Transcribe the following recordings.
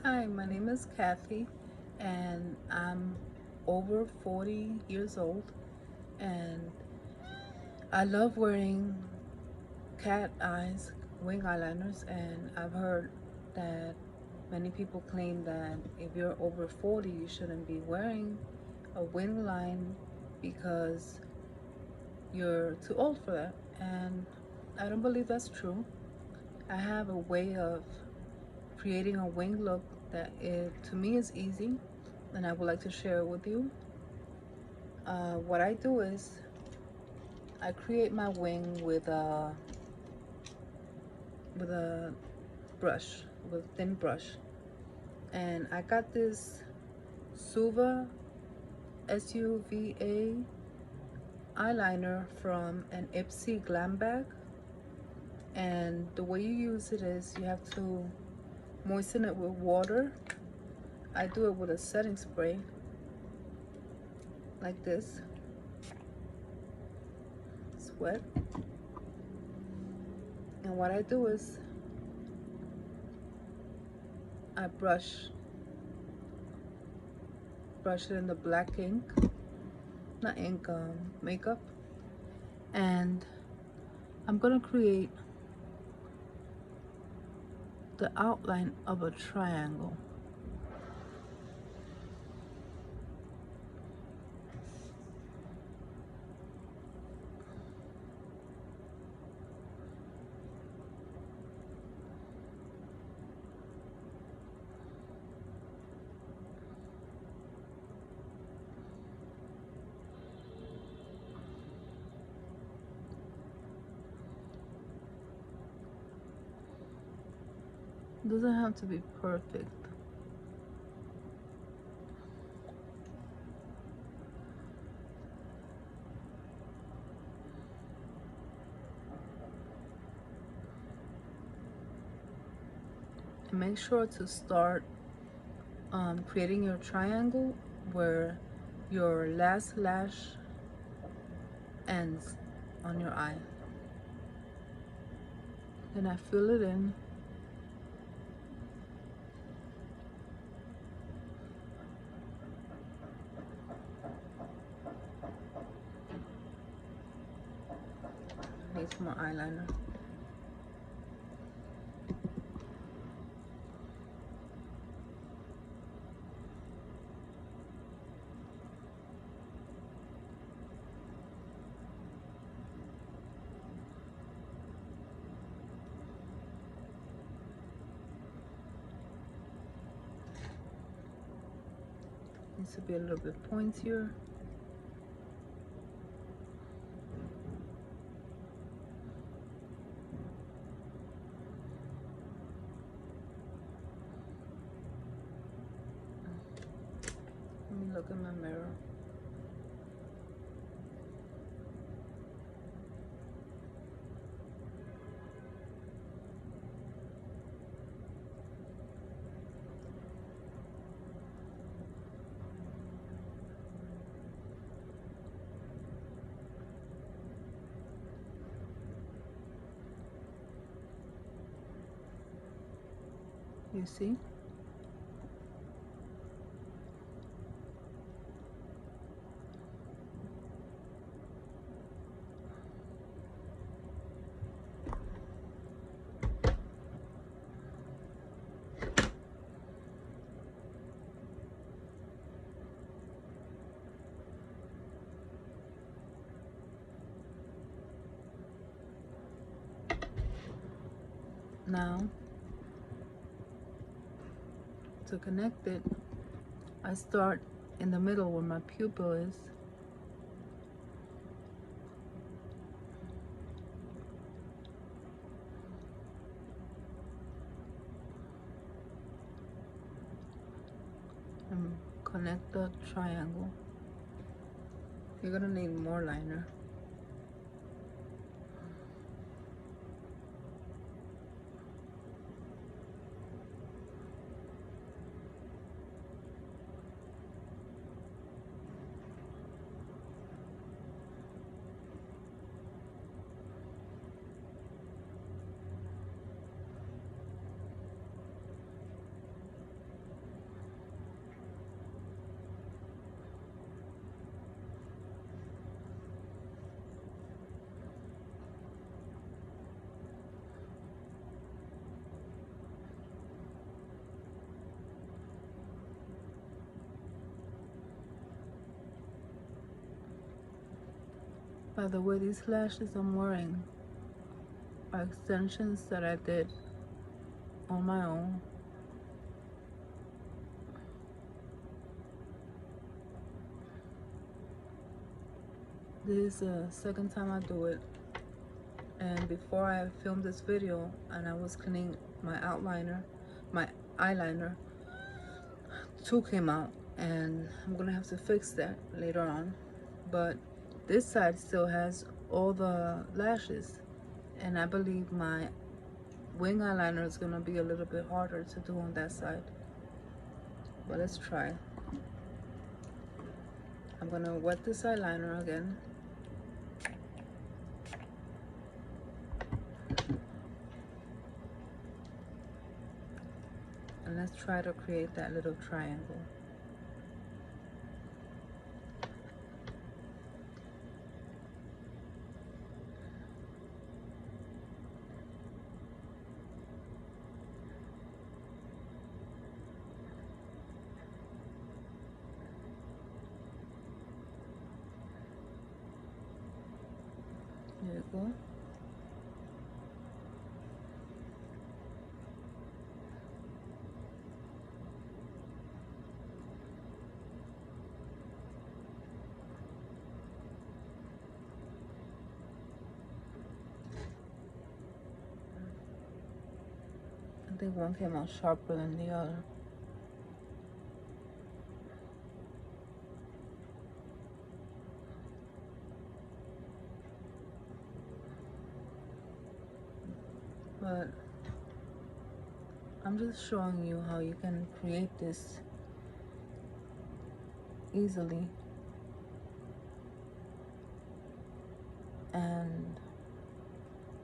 Hi, my name is Kathy, and I'm over 40 years old, and I love wearing cat eyes wing eyeliners. And I've heard that many people claim that if you're over 40, you shouldn't be wearing a wing line because you're too old for that. And I don't believe that's true. I have a way of creating a wing look that to me is easy, and I would like to share it with you. What I do is I create my wing with a brush, with a thin brush, and I got this Suva SUVA eyeliner from an Ipsy glam bag. And the way you use it is you have to moisten it with water. I do it with a setting spray like this. It's wet. And what I do is I brush it in the black ink, not ink, makeup, and I'm gonna create the outline of a triangle. It doesn't have to be perfect. And make sure to start creating your triangle where your last lash ends on your eye. Then I fill it in. Need some more eyeliner. Needs to be a little bit pointier. Let me look in my mirror. You see? Now, to connect it, I start in the middle where my pupil is. And connect the triangle. You're gonna need more liner. By the way, these lashes I'm wearing are extensions that I did on my own. This is the second time I do it, and before I filmed this video and I was cleaning my my eyeliner, two came out, and I'm gonna have to fix that later on. But this side still has all the lashes, and I believe my wing eyeliner is gonna be a little bit harder to do on that side. But let's try. I'm gonna wet this eyeliner again. And let's try to create that little triangle. There you go. I think one came out sharper than the other. But I'm just showing you how you can create this easily. And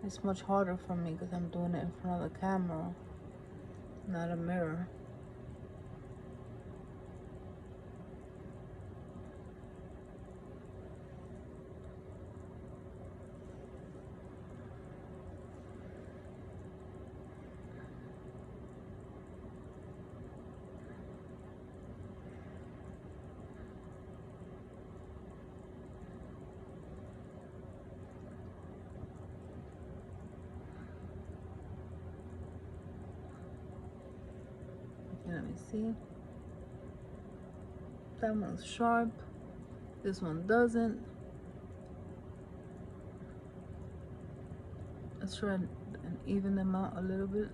it's much harder for me because I'm doing it in front of the camera, not a mirror. Let me see. That one's sharp. This one doesn't. Let's try and even them out a little bit.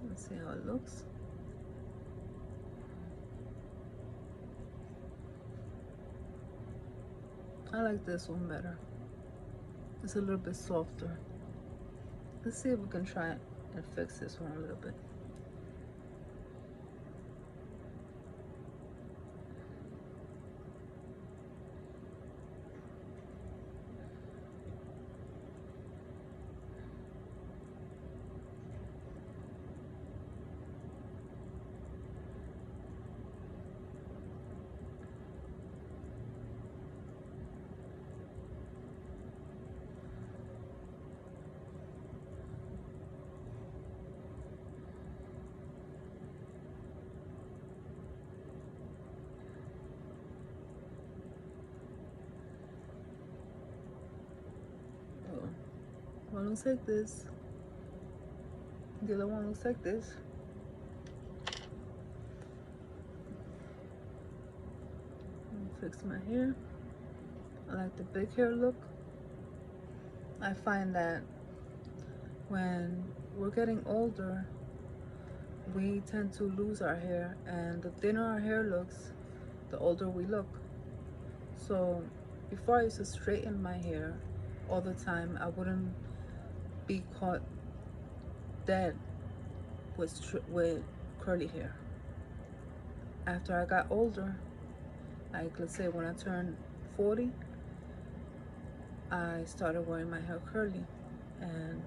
Let's see how it looks. I like this one better. It's a little bit softer. Let's see if we can try it and fix this one a little bit. One looks like this. The other one looks like this. Fix my hair. I like the big hair look. I find that when we're getting older, we tend to lose our hair, and the thinner our hair looks, the older we look. So before I used to straighten my hair all the time, I wouldn't be caught dead with curly hair. After I got older, like let's say when I turned 40, I started wearing my hair curly. And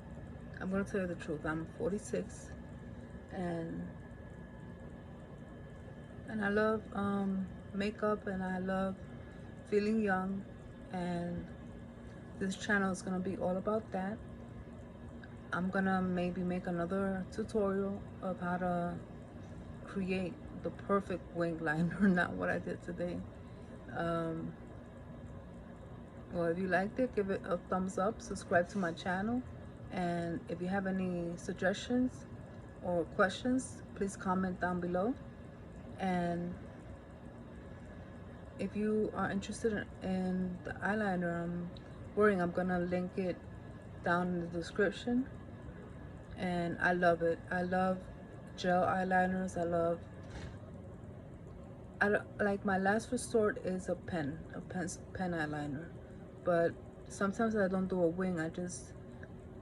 I'm gonna tell you the truth, I'm 46, and I love makeup, and I love feeling young, and This channel is gonna be all about that. I'm gonna maybe make another tutorial of how to create the perfect wing liner, not what I did today. Um, well, if you liked it, give it a thumbs up, subscribe to my channel, and if you have any suggestions or questions, please comment down below. And if you are interested in the eyeliner I'm wearing, I'm gonna link it down in the description. And I love it. I love gel eyeliners. Like my last resort is a pen eyeliner, but sometimes I don't do a wing. I just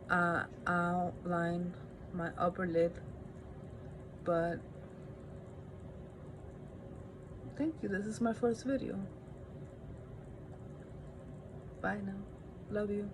outline my upper lid. But thank you. This is my first video. Bye now. Love you.